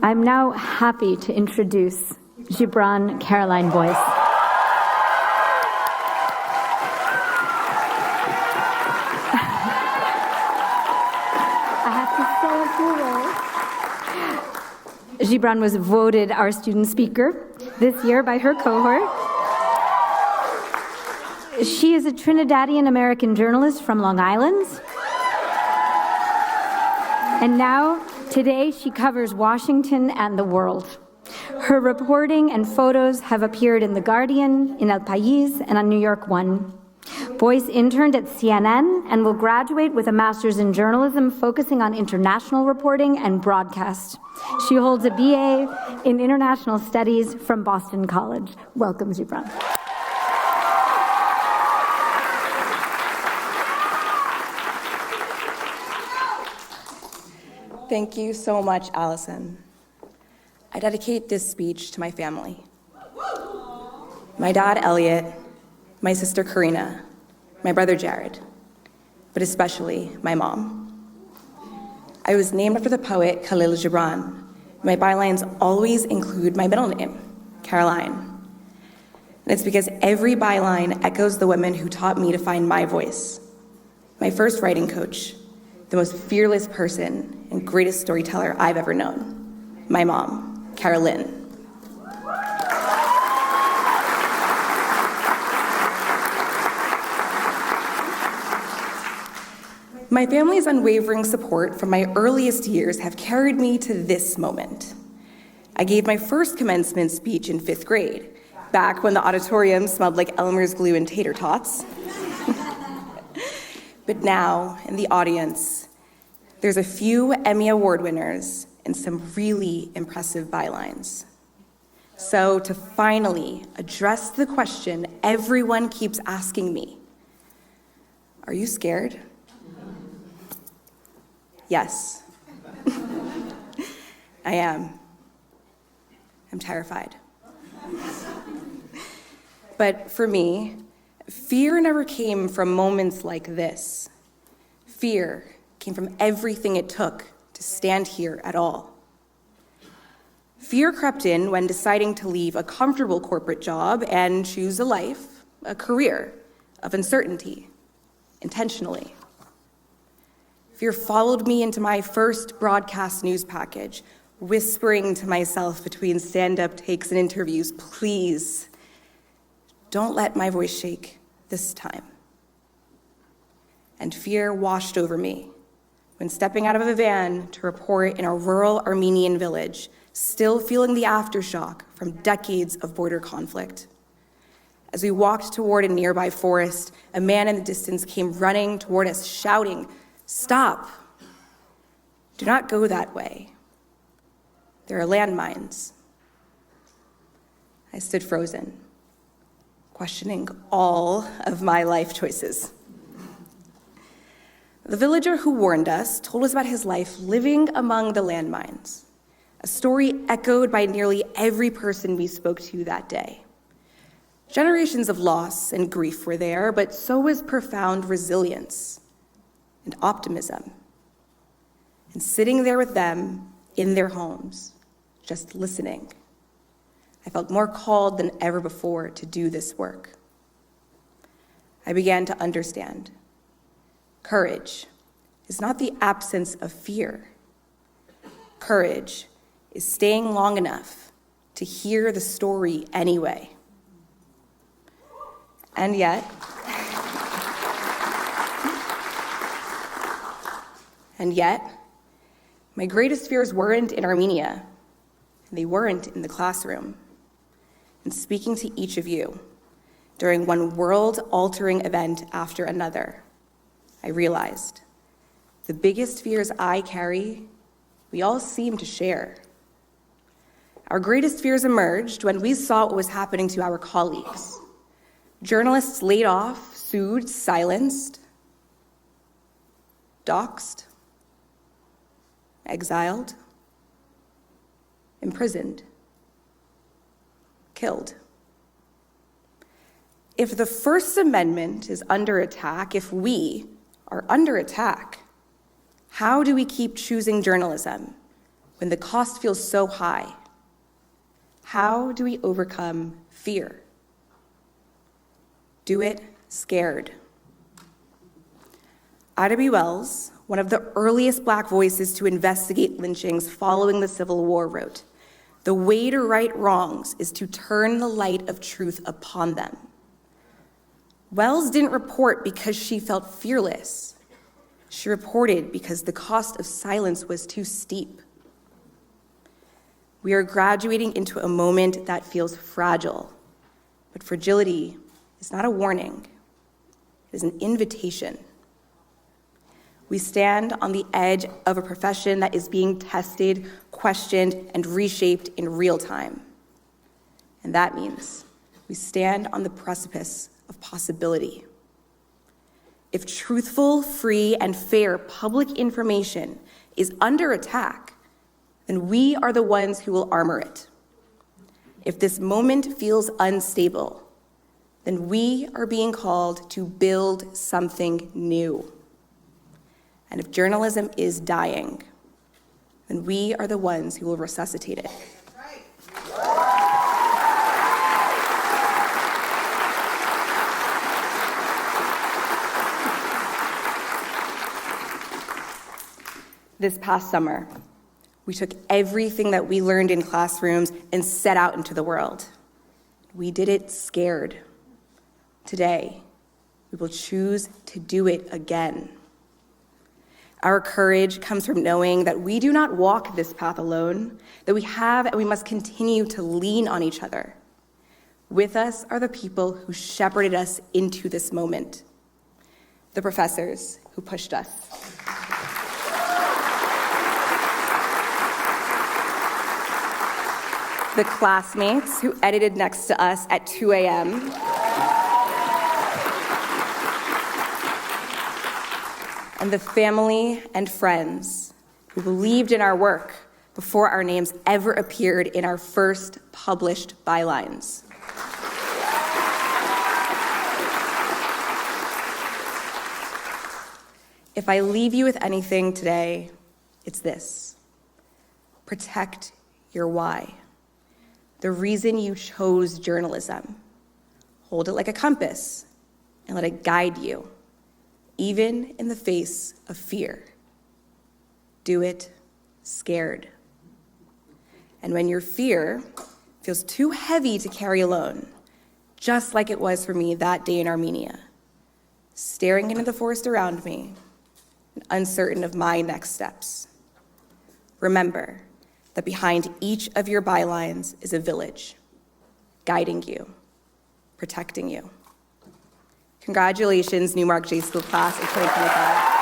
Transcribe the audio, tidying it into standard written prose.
I'm now happy to introduce Gibran Caroline Boyce. Gibran was voted our student speaker this year by her cohort. She is a Trinidadian-American journalist from Long Island. And now, today, she covers Washington and the world. Her reporting and photos have appeared in The Guardian, in El País, and on New York One. Boyce interned at CNN and will graduate with a master's in journalism focusing on international reporting and broadcast. She holds a BA in international studies from Boston College. Welcome, Gibran. Thank you so much, Allison. I dedicate this speech to my family. My dad, Elliot, my sister, Karina, my brother, Jared, but especially my mom. I was named after the poet Khalil Gibran. My bylines always include my middle name, Caroline. And it's because every byline echoes the women who taught me to find my voice. My first writing coach, the most fearless person and greatest storyteller I've ever known, my mom, Caroline. My family's unwavering support from my earliest years have carried me to this moment. I gave my first commencement speech in 5th grade, back when the auditorium smelled like Elmer's glue and tater tots. But now, in the audience, there's a few Emmy Award winners and some really impressive bylines. So to finally address the question everyone keeps asking me, are you scared? Yes, I am. I'm terrified. But for me, fear never came from moments like this. Fear came from everything it took to stand here at all. Fear crept in when deciding to leave a comfortable corporate job and choose a life, a career of uncertainty, intentionally. Fear followed me into my first broadcast news package, whispering to myself between stand-up takes and interviews, please, don't let my voice shake this time. And fear washed over me when stepping out of a van to report in a rural Armenian village, still feeling the aftershock from decades of border conflict. As we walked toward a nearby forest, a man in the distance came running toward us, shouting, "Stop! Do not go that way. There are landmines." I stood frozen, questioning all of my life choices. The villager who warned us told us about his life living among the landmines, a story echoed by nearly every person we spoke to that day. Generations of loss and grief were there, but so was profound resilience and optimism. And sitting there with them in their homes, just listening, I felt more called than ever before to do this work. I began to understand. Courage is not the absence of fear. Courage is staying long enough to hear the story anyway. And yet, my greatest fears weren't in Armenia, and they weren't in the classroom. And speaking to each of you during one world-altering event after another, I realized the biggest fears I carry, we all seem to share. Our greatest fears emerged when we saw what was happening to our colleagues. Journalists laid off, sued, silenced, doxxed, exiled, imprisoned, killed. If the First Amendment is under attack, if we are under attack, how do we keep choosing journalism when the cost feels so high? How do we overcome fear? Do it scared. Ida B. Wells, one of the earliest Black voices to investigate lynchings following the Civil War, wrote, "The way to right wrongs is to turn the light of truth upon them." Wells didn't report because she felt fearless. She reported because the cost of silence was too steep. We are graduating into a moment that feels fragile, but fragility is not a warning. It is an invitation. We stand on the edge of a profession that is being tested, questioned, and reshaped in real time. And that means we stand on the precipice of possibility. If truthful, free, and fair public information is under attack, then we are the ones who will armor it. If this moment feels unstable, then we are being called to build something new. And if journalism is dying, then we are the ones who will resuscitate it. This past summer, we took everything that we learned in classrooms and set out into the world. We did it scared. Today, we will choose to do it again. Our courage comes from knowing that we do not walk this path alone, that we have and we must continue to lean on each other. With us are the people who shepherded us into this moment, the professors who pushed us. The classmates who edited next to us at 2 a.m. And the family and friends who believed in our work before our names ever appeared in our first published bylines. If I leave you with anything today, it's this: protect your why. The reason you chose journalism. Hold it like a compass and let it guide you, even in the face of fear. Do it scared. And when your fear feels too heavy to carry alone, just like it was for me that day in Armenia, staring into the forest around me, and uncertain of my next steps, remember that behind each of your bylines is a village, guiding you, protecting you. Congratulations, Newmark J-School class of 2025.